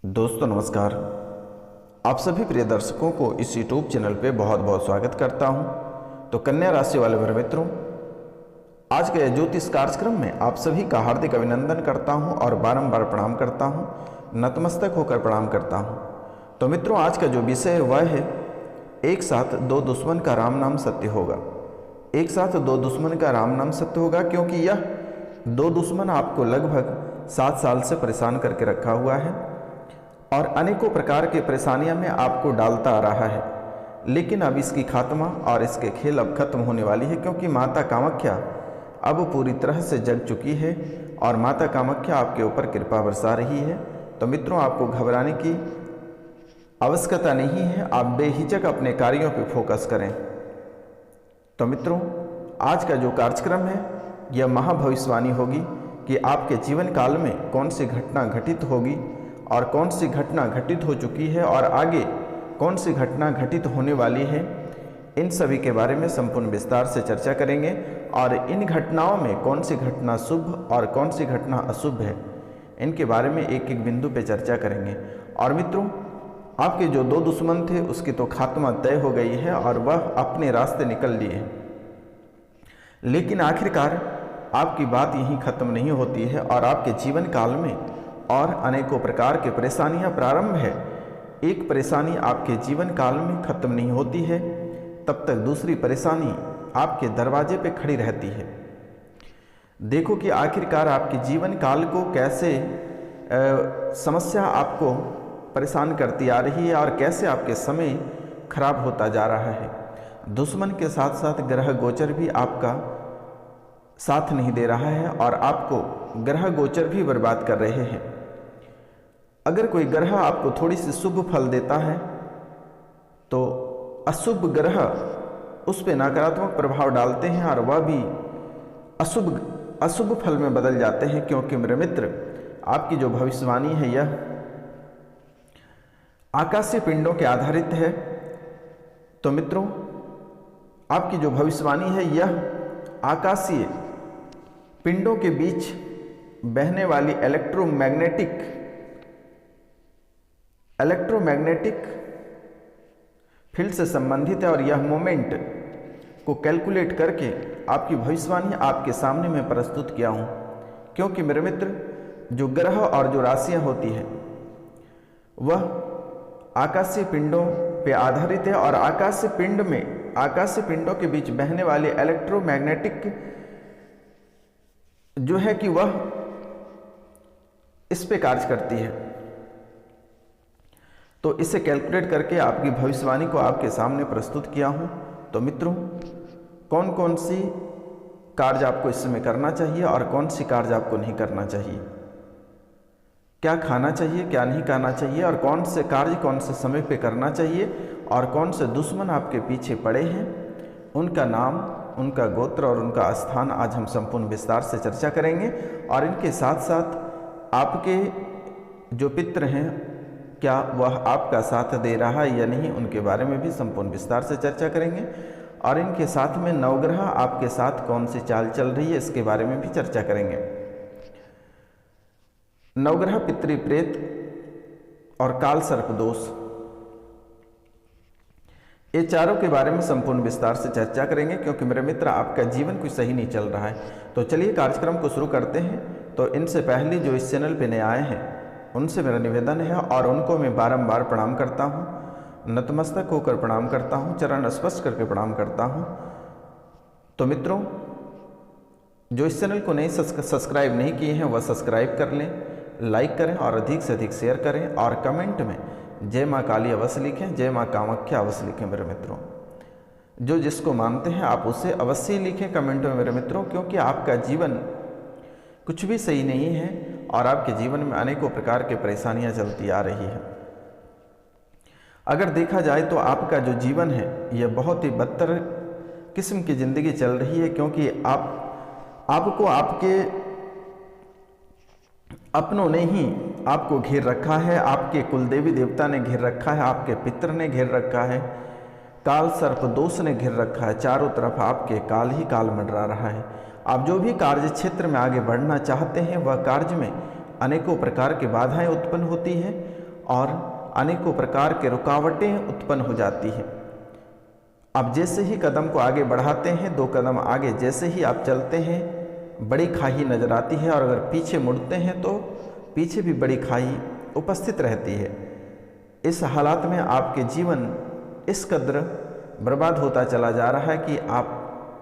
दोस्तों नमस्कार। आप सभी प्रिय दर्शकों को इस यूट्यूब चैनल पे बहुत बहुत स्वागत करता हूं। तो कन्या राशि वाले मेरे मित्रों, आज के ज्योतिष कार्यक्रम में आप सभी का हार्दिक अभिनंदन करता हूं और बारंबार प्रणाम करता हूं, नतमस्तक होकर प्रणाम करता हूं। तो मित्रों, आज का जो विषय है वह है एक साथ दो दुश्मन का राम नाम सत्य होगा। एक साथ दो दुश्मन का राम नाम सत्य होगा, क्योंकि यह दो दुश्मन आपको लगभग 7 साल से परेशान करके रखा हुआ है और अनेकों प्रकार की परेशानियों में आपको डालता आ रहा है। लेकिन अब इसकी खात्मा और इसके खेल अब खत्म होने वाली है, क्योंकि माता कामाख्या अब पूरी तरह से जग चुकी है और माता कामाख्या आपके ऊपर कृपा बरसा रही है। तो मित्रों, आपको घबराने की आवश्यकता नहीं है, आप बेहिचक अपने कार्यों पर फोकस करें। तो मित्रों, आज का जो कार्यक्रम है यह महाभविष्यवाणी होगी कि आपके जीवन काल में कौन सी घटना घटित होगी और कौन सी घटना घटित हो चुकी है और आगे कौन सी घटना घटित होने वाली है। इन सभी के बारे में संपूर्ण विस्तार से चर्चा करेंगे और इन घटनाओं में कौन सी घटना शुभ और कौन सी घटना अशुभ है, इनके बारे में एक एक बिंदु पे चर्चा करेंगे। और मित्रों, आपके जो दो दुश्मन थे उसकी तो खात्मा तय हो गई है और वह अपने रास्ते निकल लिए हैं। लेकिन आखिरकार आपकी बात यहीं खत्म नहीं होती है और आपके जीवन काल में और अनेकों प्रकार की परेशानियां प्रारंभ है। एक परेशानी आपके जीवन काल में खत्म नहीं होती है, तब तक दूसरी परेशानी आपके दरवाजे पे खड़ी रहती है। देखो कि आखिरकार आपके जीवन काल को कैसे समस्या आपको परेशान करती आ रही है और कैसे आपके समय खराब होता जा रहा है। दुश्मन के साथ साथ ग्रह गोचर भी आपका साथ नहीं दे रहा है और आपको ग्रह गोचर भी बर्बाद कर रहे हैं। अगर कोई ग्रह आपको थोड़ी सी शुभ फल देता है तो अशुभ ग्रह उस पर नकारात्मक प्रभाव डालते हैं और वह भी अशुभ फल में बदल जाते हैं। क्योंकि मेरे मित्र, आपकी जो भविष्यवाणी है यह आकाशीय पिंडों के आधारित है। तो मित्रों, आपकी जो भविष्यवाणी है यह आकाशीय पिंडों के बीच बहने वाली इलेक्ट्रोमैग्नेटिक फील्ड से संबंधित है और यह मोमेंट को कैलकुलेट करके आपकी भविष्यवाणी आपके सामने मैं प्रस्तुत किया हूं। क्योंकि मेरे मित्र, जो ग्रह और जो राशियां होती है वह आकाशीय पिंडों पे आधारित है और आकाशीय पिंडों के बीच बहने वाली इलेक्ट्रोमैग्नेटिक जो है कि वह इस पे कार्य करती है। तो इसे कैलकुलेट करके आपकी भविष्यवाणी को आपके सामने प्रस्तुत किया हूं। तो मित्रों, कौन कौन सी कार्य आपको इस समय करना चाहिए और कौन सी कार्य आपको नहीं करना चाहिए, क्या खाना चाहिए क्या नहीं खाना चाहिए और कौन से कार्य कौन से समय पे करना चाहिए और कौन से दुश्मन आपके पीछे पड़े हैं, उनका नाम, उनका गोत्र और उनका स्थान आज हम संपूर्ण विस्तार से चर्चा करेंगे। और इनके साथ साथ आपके जो पितृ हैं क्या वह आपका साथ दे रहा है या नहीं, उनके बारे में भी संपूर्ण विस्तार से चर्चा करेंगे। और इनके साथ में नवग्रह आपके साथ कौन सी चाल चल रही है इसके बारे में भी चर्चा करेंगे। नवग्रह, पितृ प्रेत और काल सर्प दोष, ये चारों के बारे में संपूर्ण विस्तार से चर्चा करेंगे। क्योंकि मेरे मित्र, आपका जीवन कुछ सही नहीं चल रहा है। तो चलिए कार्यक्रम को शुरू करते हैं। तो इनसे पहले जो इस चैनल पे नए आए हैं उनसे मेरा निवेदन है और उनको मैं बारंबार प्रणाम करता हूँ, नतमस्तक होकर प्रणाम करता हूँ, चरण स्पर्श करके प्रणाम करता हूँ। तो मित्रों, जो इस चैनल को नहीं सब्सक्राइब नहीं किए हैं वह सब्सक्राइब कर लें, लाइक करें और अधिक से अधिक शेयर करें और कमेंट में जय माँ काली अवश्य लिखें, जय माँ कामाख्या अवश्य लिखें। मेरे मित्रों, जो जिसको मानते हैं आप उसे अवश्य लिखें कमेंट में मेरे मित्रों, क्योंकि आपका जीवन कुछ भी सही नहीं है और आपके जीवन में अनेकों प्रकार की परेशानियां चलती आ रही है। अगर देखा जाए तो आपका जो जीवन है यह बहुत ही बदतर किस्म की जिंदगी चल रही है। क्योंकि आपको आपके अपनों ने ही आपको घेर रखा है, आपके कुलदेवी देवता ने घेर रखा है, आपके पितर ने घेर रखा है, काल सर्प दोष ने घेर रखा है। चारों तरफ आपके काल ही काल मंडरा रहा है। आप जो भी कार्य क्षेत्र में आगे बढ़ना चाहते हैं वह कार्य में अनेकों प्रकार की बाधाएं उत्पन्न होती हैं और अनेकों प्रकार के रुकावटें उत्पन्न हो जाती हैं। आप जैसे ही कदम को आगे बढ़ाते हैं, 2 कदम आगे जैसे ही आप चलते हैं, बड़ी खाई नजर आती है, और अगर पीछे मुड़ते हैं तो पीछे भी बड़ी खाई उपस्थित रहती है। इस हालात में आपके जीवन इस कदर बर्बाद होता चला जा रहा है कि आप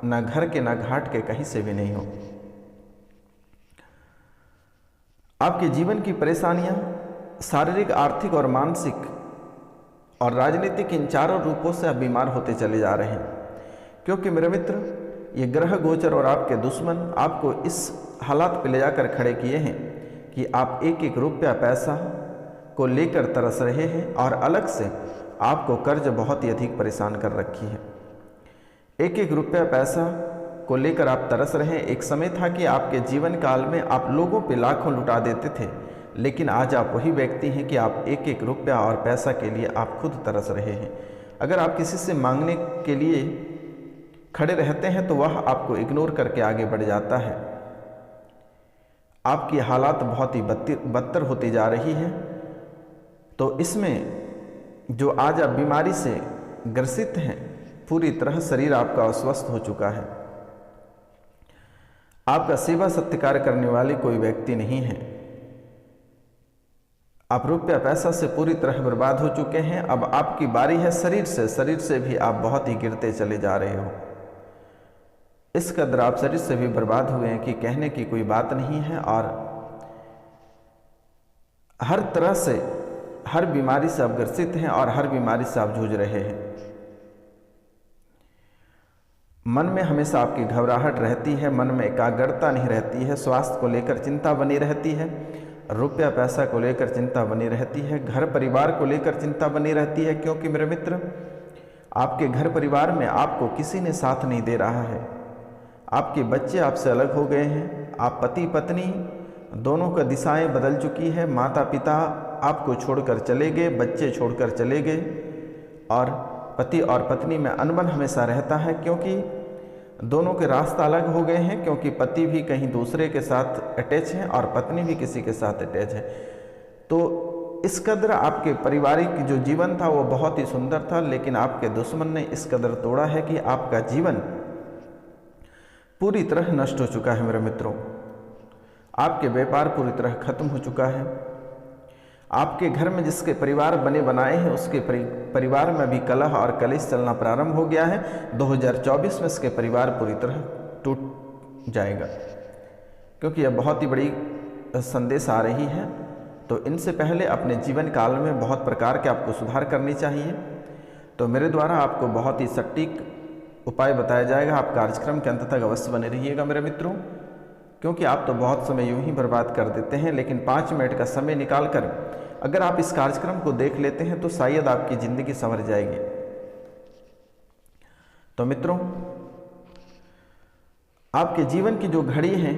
न घर के न घाट के कहीं से भी नहीं हो। आपके जीवन की परेशानियां शारीरिक, आर्थिक और मानसिक और राजनीतिक इन चारों रूपों से आप बीमार होते चले जा रहे हैं, क्योंकि मेरे मित्र ये ग्रह गोचर और आपके दुश्मन आपको इस हालात पे ले जाकर खड़े किए हैं कि आप एक एक रुपया पैसा को लेकर तरस रहे हैं, और अलग से आपको कर्ज बहुत ही अधिक परेशान कर रखी है। एक एक रुपया पैसा को लेकर आप तरस रहे हैं। एक समय था कि आपके जीवन काल में आप लोगों पे लाखों लुटा देते थे, लेकिन आज आप वही व्यक्ति हैं कि आप एक एक रुपया और पैसा के लिए आप खुद तरस रहे हैं। अगर आप किसी से मांगने के लिए खड़े रहते हैं तो वह आपको इग्नोर करके आगे बढ़ जाता है। आपकी हालात बहुत ही बदतर होती जा रही है। तो इसमें जो आज आप बीमारी से ग्रसित हैं, पूरी तरह शरीर आपका अस्वस्थ हो चुका है। आपका सेवा सत्कार करने वाले कोई व्यक्ति नहीं है। आप रुपया पैसा से पूरी तरह बर्बाद हो चुके हैं। अब आपकी बारी है शरीर से भी आप बहुत ही गिरते चले जा रहे हो। इस कदर आप शरीर से भी बर्बाद हुए हैं कि कहने की कोई बात नहीं है, और हर तरह से हर बीमारी से आप ग्रसित हैं और हर बीमारी से आप जूझ रहे हैं। मन में हमेशा आपकी घबराहट रहती है, मन में एकाग्रता नहीं रहती है, स्वास्थ्य को लेकर चिंता बनी रहती है, रुपया पैसा को लेकर चिंता बनी रहती है, घर परिवार को लेकर चिंता बनी रहती है, क्योंकि मेरे मित्र आपके घर परिवार में आपको किसी ने साथ नहीं दे रहा है। आपके बच्चे आपसे अलग हो गए हैं, आप पति पत्नी दोनों का दिशाएं बदल चुकी है, माता पिता आपको छोड़कर चले गए, बच्चे छोड़कर चले गए, और पति और पत्नी में अनबन हमेशा रहता है, क्योंकि दोनों के रास्ता अलग हो गए हैं, क्योंकि पति भी कहीं दूसरे के साथ अटैच है और पत्नी भी किसी के साथ अटैच है। तो इस कदर आपके पारिवारिक जो जीवन था वो बहुत ही सुंदर था, लेकिन आपके दुश्मन ने इस कदर तोड़ा है कि आपका जीवन पूरी तरह नष्ट हो चुका है। मेरे मित्रों, आपके व्यापार पूरी तरह खत्म हो चुका है। आपके घर में जिसके परिवार बने बनाए हैं उसके परिवार में भी कलह और कलेश चलना प्रारंभ हो गया है। 2024 में इसके परिवार पूरी तरह टूट जाएगा, क्योंकि यह बहुत ही बड़ी संदेश आ रही है। तो इनसे पहले अपने जीवन काल में बहुत प्रकार के आपको सुधार करनी चाहिए। तो मेरे द्वारा आपको बहुत ही सटीक उपाय बताया जाएगा। आप कार्यक्रम के अंत तक अवश्य बने रहिएगा मेरे मित्रों, क्योंकि आप तो बहुत समय यूं ही बर्बाद कर देते हैं, लेकिन 5 मिनट का समय निकालकर अगर आप इस कार्यक्रम को देख लेते हैं तो शायद आपकी ज़िंदगी संवर जाएगी। तो मित्रों, आपके जीवन की जो घड़ी है,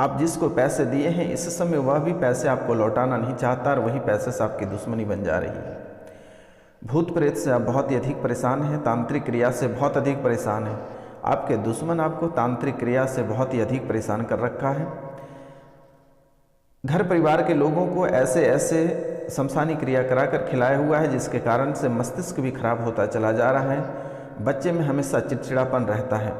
आप जिसको पैसे दिए हैं इस समय वह भी पैसे आपको लौटाना नहीं चाहता, और वही पैसे से आपकी दुश्मनी बन जा रही है। भूत प्रेत से आप बहुत ही अधिक परेशान हैं, तांत्रिक क्रिया से बहुत अधिक परेशान हैं। आपके दुश्मन आपको तांत्रिक क्रिया से बहुत ही अधिक परेशान कर रखा है। घर परिवार के लोगों को ऐसे ऐसे शमशानी क्रिया कराकर खिलाया हुआ है, जिसके कारण से मस्तिष्क भी खराब होता चला जा रहा है। बच्चे में हमेशा चिड़चिड़ापन रहता है,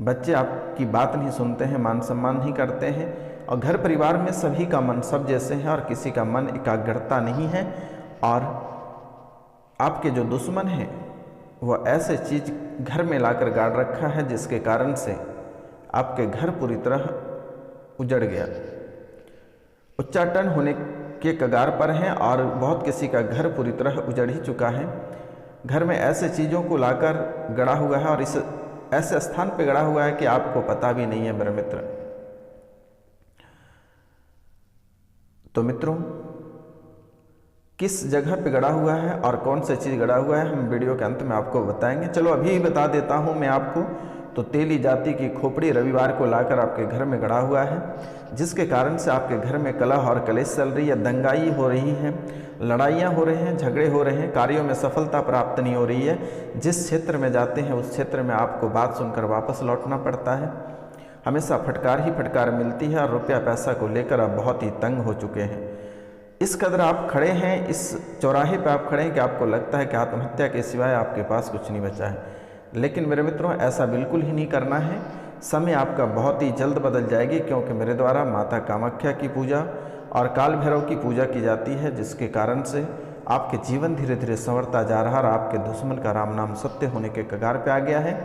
बच्चे आपकी बात नहीं सुनते हैं, मान सम्मान नहीं करते हैं, और घर परिवार में सभी का मन सब जैसे हैं और किसी का मन एकाग्रता नहीं है। और आपके जो दुश्मन हैं वह ऐसे चीज़ घर में लाकर गाड़ रखा है, जिसके कारण से आपके घर पूरी तरह उजड़ गया, उच्चाटन होने के कगार पर हैं, और बहुत किसी का घर पूरी तरह उजड़ ही चुका है। घर में ऐसे चीज़ों को लाकर गड़ा हुआ है, और इस ऐसे स्थान पे गड़ा हुआ है कि आपको पता भी नहीं है मेरे मित्र। तो मित्रों, किस जगह पे गड़ा हुआ है और कौन सी चीज़ गड़ा हुआ है हम वीडियो के अंत में आपको बताएंगे। चलो अभी ही बता देता हूँ मैं आपको। तो तेली जाति की खोपड़ी रविवार को लाकर आपके घर में गड़ा हुआ है, जिसके कारण से आपके घर में कलह और कलेश चल रही है, दंगाई हो रही है, लड़ाइयाँ हो रहे हैं, झगड़े हो रहे हैं, कार्यों में सफलता प्राप्त नहीं हो रही है। जिस क्षेत्र में जाते हैं उस क्षेत्र में आपको बात सुनकर वापस लौटना पड़ता है। हमेशा फटकार ही फटकार मिलती है, और रुपया पैसा को लेकर आप बहुत ही तंग हो चुके हैं। इस कदर आप खड़े हैं, इस चौराहे पे आप खड़े हैं कि आपको लगता है कि आत्महत्या के सिवाय आपके पास कुछ नहीं बचा है। लेकिन मेरे मित्रों, ऐसा बिल्कुल ही नहीं करना है। समय आपका बहुत ही जल्द बदल जाएगी, क्योंकि मेरे द्वारा माता कामाख्या की पूजा और काल भैरव की पूजा की जाती है, जिसके कारण से आपके जीवन धीरे धीरे संवरता जा रहा और आपके दुश्मन का राम नाम सत्य होने के कगार पे आ गया है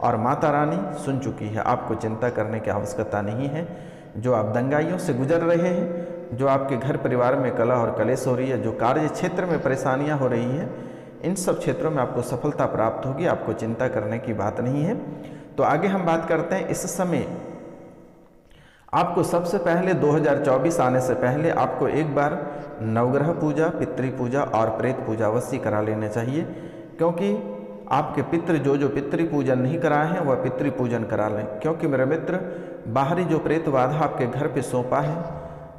और माता रानी सुन चुकी है। आपको चिंता करने की आवश्यकता नहीं है। जो आप दंगाइयों से गुजर रहे हैं, जो आपके घर परिवार में कलह और कलेश हो रही है, जो कार्य क्षेत्र में परेशानियां हो रही हैं, इन सब क्षेत्रों में आपको सफलता प्राप्त होगी। आपको चिंता करने की बात नहीं है। तो आगे हम बात करते हैं। इस समय आपको सबसे पहले 2024 आने से पहले आपको एक बार नवग्रह पूजा, पितृ पूजा और प्रेत पूजा अवश्य करा लेने चाहिए, क्योंकि आपके पितृ जो पितृ पूजन नहीं कराए हैं वह पितृ पूजन करा लें। क्योंकि मेरे मित्र, बाहरी जो प्रेत बाधा आपके घर पे सौंपा है,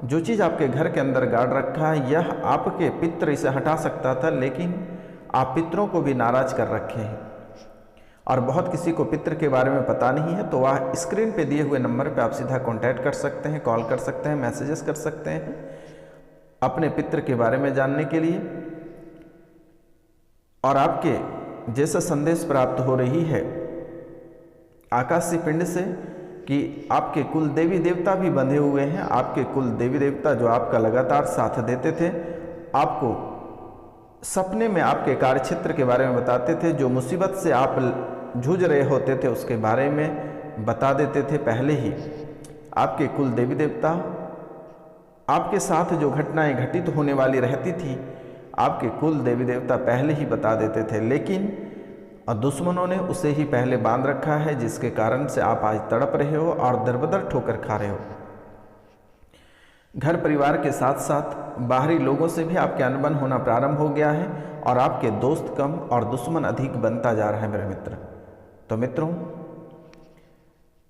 जो चीज़ आपके घर के अंदर गाड़ रखा है, यह आपके पितृ इसे हटा सकता था, लेकिन आप पितरों को भी नाराज कर रखे हैं और बहुत किसी को पितृ के बारे में पता नहीं है। तो वह स्क्रीन पे दिए हुए नंबर पे आप सीधा कांटेक्ट कर सकते हैं, कॉल कर सकते हैं, मैसेजेस कर सकते हैं अपने पितृ के बारे में जानने के लिए। और आपके जैसा संदेश प्राप्त हो रही है आकाशीय पिंड से कि आपके कुल देवी देवता भी बंधे हुए हैं। आपके कुल देवी देवता जो आपका लगातार साथ देते थे, आपको सपने में आपके कार्यक्षेत्र के बारे में बताते थे, जो मुसीबत से आप जूझ रहे होते थे उसके बारे में बता देते थे पहले ही। आपके कुल देवी देवता आपके साथ जो घटनाएं घटित होने वाली रहती थी, आपके कुल देवी देवता पहले ही बता देते थे, लेकिन दुश्मनों ने उसे ही पहले बांध रखा है, जिसके कारण से आप आज तड़प रहे हो और दरबदर ठोकर खा रहे हो। घर परिवार के साथ साथ बाहरी लोगों से भी आपके अनबन होना प्रारंभ हो गया है और आपके दोस्त कम और दुश्मन अधिक बनता जा रहा है मेरे मित्र। तो मित्रों,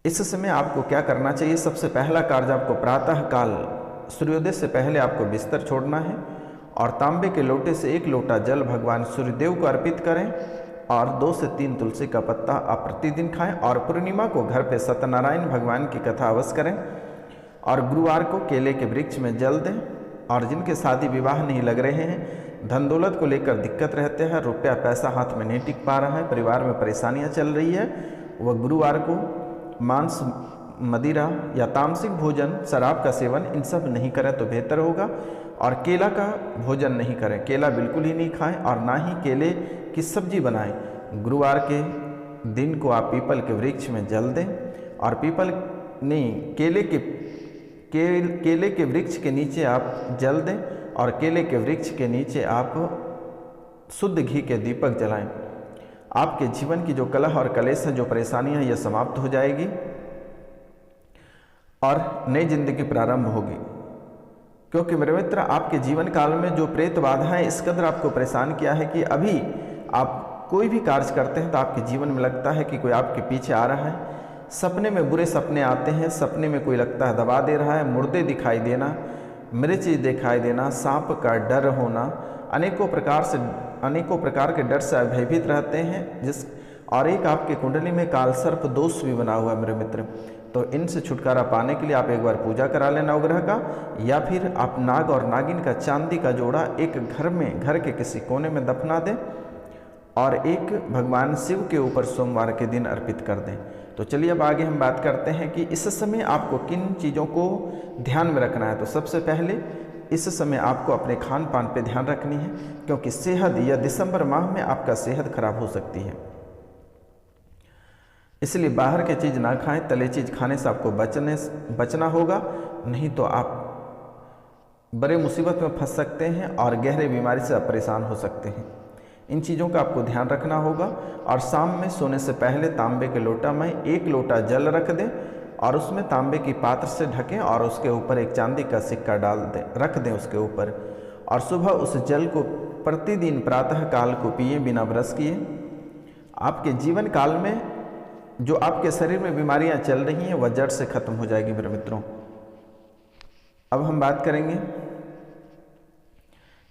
इस समय आपको क्या करना चाहिए? सबसे पहला कार्य आपको प्रातः काल सूर्योदय से पहले आपको बिस्तर छोड़ना है और तांबे के लोटे से 1 लोटा जल भगवान सूर्यदेव को अर्पित करें और 2 से 3 तुलसी का पत्ता आप प्रतिदिन खाएं। और पूर्णिमा को घर पे सत्यनारायण भगवान की कथा अवश्य करें और गुरुवार को केले के वृक्ष में जल दें। और जिनके शादी विवाह नहीं लग रहे हैं, धन दौलत को लेकर दिक्कत रहते हैं, रुपया पैसा हाथ में नहीं टिक पा रहा है, परिवार में परेशानियां चल रही है, वह गुरुवार को मांस, मदिरा या तामसिक भोजन, शराब का सेवन इन सब नहीं करें तो बेहतर होगा। और केला का भोजन नहीं करें, केला बिल्कुल ही नहीं खाएं और ना ही केले की सब्जी बनाएं। गुरुवार के दिन को आप पीपल के वृक्ष में जल दें और केले के वृक्ष के नीचे आप जल दें और केले के वृक्ष के नीचे आप शुद्ध घी के दीपक जलाएं। आपके जीवन की जो कलह और कलेश है, जो परेशानियां, यह समाप्त हो जाएगी और नई जिंदगी प्रारंभ होगी। क्योंकि मेरे मित्र, आपके जीवन काल में जो प्रेत बाधाएं इस कदर आपको परेशान किया है कि अभी आप कोई भी कार्य करते हैं तो आपके जीवन में लगता है कि कोई आपके पीछे आ रहा है। सपने में बुरे सपने आते हैं, सपने में कोई लगता है दबा दे रहा है, मुर्दे दिखाई देना, मिर्च दिखाई देना, सांप का डर होना, अनेकों प्रकार के डर से आप भयभीत रहते हैं। और एक आपके कुंडली में कालसर्प दोष भी बना हुआ है मेरे मित्र। तो इनसे छुटकारा पाने के लिए आप एक बार पूजा करा लें नवग्रह का, या फिर आप नाग और नागिन का चांदी का जोड़ा एक घर के किसी कोने में दफना दें और एक भगवान शिव के ऊपर सोमवार के दिन अर्पित कर दें। तो चलिए अब आगे हम बात करते हैं कि इस समय आपको किन चीज़ों को ध्यान में रखना है। तो सबसे पहले इस समय आपको अपने खान पान पे ध्यान रखनी है, क्योंकि सेहत या दिसंबर माह में आपका सेहत खराब हो सकती है। इसलिए बाहर की चीज़ ना खाएं, तले चीज़ खाने से आपको बचना होगा, नहीं तो आप बड़े मुसीबत में फंस सकते हैं और गहरे बीमारी से आप परेशान हो सकते हैं। इन चीज़ों का आपको ध्यान रखना होगा। और शाम में सोने से पहले तांबे के लोटा में 1 लोटा जल रख दें और उसमें तांबे की पात्र से ढकें और उसके ऊपर एक चांदी का सिक्का रख दें उसके ऊपर। और सुबह उस जल को प्रतिदिन प्रातः काल को पिए बिना ब्रश किए। आपके जीवन काल में जो आपके शरीर में बीमारियां चल रही हैं वह जड़ से खत्म हो जाएगी मेरे मित्रों। अब हम बात करेंगे,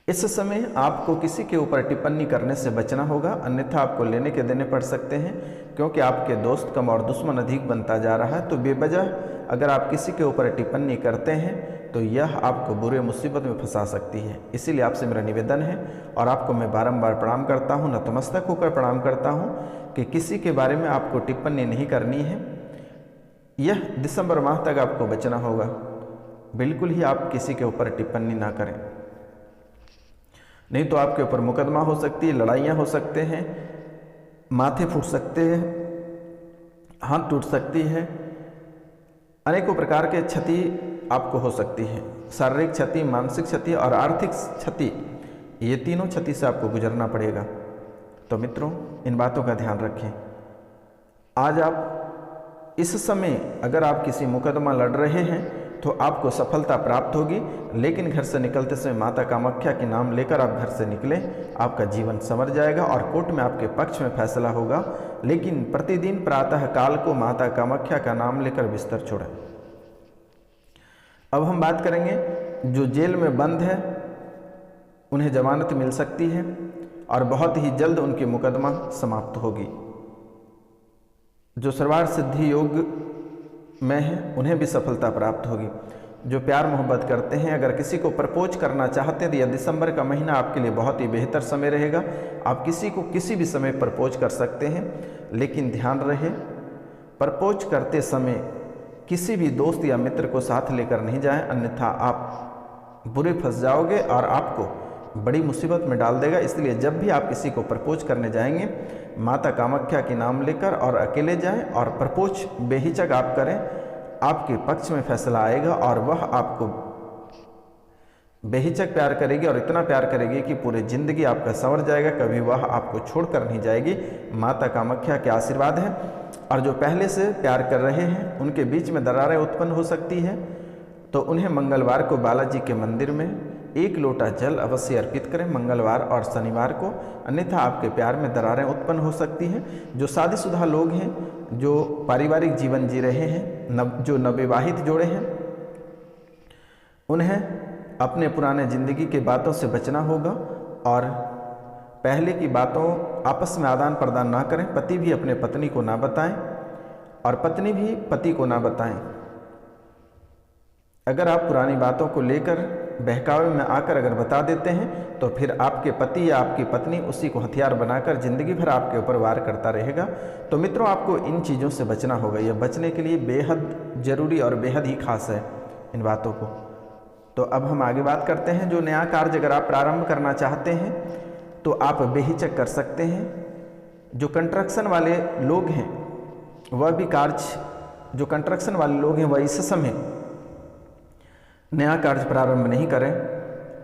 इस समय आपको किसी के ऊपर टिप्पणी करने से बचना होगा, अन्यथा आपको लेने के देने पड़ सकते हैं, क्योंकि आपके दोस्त कम और दुश्मन अधिक बनता जा रहा है। तो बेवजह अगर आप किसी के ऊपर टिप्पणी करते हैं तो यह आपको बुरे मुसीबत में फंसा सकती है। इसीलिए आपसे मेरा निवेदन है और आपको मैं बारंबार प्रणाम करता हूँ, नतमस्तक होकर प्रणाम करता हूँ कि किसी के बारे में आपको टिप्पणी नहीं करनी है। यह दिसंबर माह तक आपको बचना होगा। बिल्कुल ही आप किसी के ऊपर टिप्पणी ना करें, नहीं तो आपके ऊपर मुकदमा हो सकती है, लड़ाइयाँ हो सकते हैं, माथे फूट सकते हैं, हाथ टूट सकती है, अनेकों प्रकार के क्षति आपको हो सकती है। शारीरिक क्षति, मानसिक क्षति और आर्थिक क्षति, ये तीनों क्षति से आपको गुजरना पड़ेगा। तो मित्रों, इन बातों का ध्यान रखें। आज आप इस समय अगर आप किसी मुकदमा लड़ रहे हैं तो आपको सफलता प्राप्त होगी, लेकिन घर से निकलते समय माता कामाख्या के नाम लेकर आप घर से निकलें, आपका जीवन संवर जाएगा और कोर्ट में आपके पक्ष में फैसला होगा। लेकिन प्रतिदिन प्रातः काल को माता कामाख्या का नाम लेकर बिस्तर छोड़ें। अब हम बात करेंगे जो जेल में बंद है उन्हें जमानत मिल सकती है और बहुत ही जल्द उनकी मुकदमा समाप्त होगी। जो सर्वार्थ सिद्धि योग में है उन्हें भी सफलता प्राप्त होगी। जो प्यार मोहब्बत करते हैं, अगर किसी को प्रपोज करना चाहते हैं तो यह दिसंबर का महीना आपके लिए बहुत ही बेहतर समय रहेगा। आप किसी को किसी भी समय प्रपोज कर सकते हैं, लेकिन ध्यान रहे प्रपोज करते समय किसी भी दोस्त या मित्र को साथ लेकर नहीं जाएं, अन्यथा आप बुरे फंस जाओगे और आपको बड़ी मुसीबत में डाल देगा। इसलिए जब भी आप किसी को प्रपोज करने जाएंगे, माता कामाख्या के नाम लेकर और अकेले जाएं और प्रपोज बेहिचक आप करें। आपके पक्ष में फैसला आएगा और वह आपको बेहिचक प्यार करेगी और इतना प्यार करेगी कि पूरी जिंदगी आपका संवर जाएगा, कभी वह आपको छोड़कर नहीं जाएगी। माता कामाख्या के आशीर्वाद है। और जो पहले से प्यार कर रहे हैं उनके बीच में दरारें उत्पन्न हो सकती है, तो उन्हें मंगलवार को बालाजी के मंदिर में 1 लोटा जल अवश्य अर्पित करें, मंगलवार और शनिवार को, अन्यथा आपके प्यार में दरारें उत्पन्न हो सकती हैं। जो शादीशुदा लोग हैं, जो पारिवारिक जीवन जी रहे हैं, जो नवविवाहित जोड़े हैं, उन्हें अपने पुराने जिंदगी के बातों से बचना होगा और पहले की बातों आपस में आदान प्रदान ना करें। पति भी अपने पत्नी को ना बताएं और पत्नी भी पति को ना बताएं। अगर आप पुरानी बातों को लेकर बहकावे में आकर अगर बता देते हैं तो फिर आपके पति या आपकी पत्नी उसी को हथियार बनाकर जिंदगी भर आपके ऊपर वार करता रहेगा। तो मित्रों, आपको इन चीज़ों से बचना होगा। यह बचने के लिए बेहद ज़रूरी और बेहद ही खास है इन बातों को। तो अब हम आगे बात करते हैं। जो नया कार्य अगर आप प्रारंभ करना चाहते हैं तो आप बेहिचक कर सकते हैं। जो कंस्ट्रक्शन वाले लोग हैं वह भी जो कंस्ट्रक्शन वाले लोग हैं वह इस समय नया कार्य प्रारंभ नहीं करें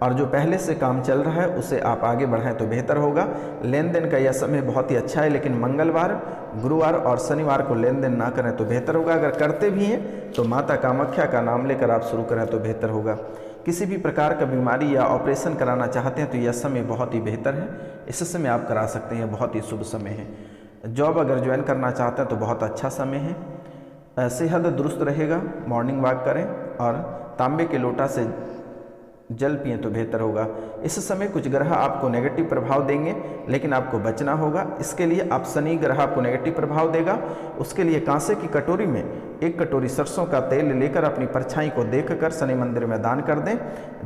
और जो पहले से काम चल रहा है उसे आप आगे बढ़ाएं तो बेहतर होगा। लेन देन का यह समय बहुत ही अच्छा है, लेकिन मंगलवार, गुरुवार और शनिवार को लेन देन ना करें तो बेहतर होगा। अगर करते भी हैं तो माता कामाख्या का नाम लेकर आप शुरू करें तो बेहतर होगा। किसी भी प्रकार का बीमारी या ऑपरेशन कराना चाहते हैं तो यह समय बहुत ही बेहतर है, इस समय आप करा सकते हैं, बहुत ही शुभ समय है। जॉब अगर ज्वाइन करना चाहते हैं तो बहुत अच्छा समय है। सेहत दुरुस्त रहेगा, मॉर्निंग वॉक करें और तांबे के लोटा से जल पिएं तो बेहतर होगा। इस समय कुछ ग्रह आपको नेगेटिव प्रभाव देंगे, लेकिन आपको बचना होगा। इसके लिए आप शनि ग्रह आपको नेगेटिव प्रभाव देगा। उसके लिए कांसे की कटोरी में 1 कटोरी सरसों का तेल लेकर अपनी परछाई को देखकर शनि मंदिर में दान कर दें,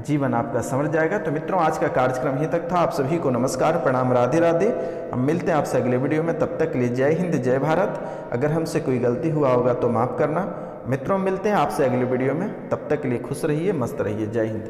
जीवन आपका संवर जाएगा। तो मित्रों, आज का कार्यक्रम यहीं तक था। आप सभी को नमस्कार, प्रणाम, राधे राधे। हम मिलते हैं आपसे अगले वीडियो में। तब तक के लिए जय हिंद, जय भारत। अगर हमसे कोई गलती हुआ होगा तो माफ़ करना। मित्रों, मिलते हैं आपसे अगले वीडियो में। तब तक के लिए खुश रहिए, मस्त रहिए। जय हिंद।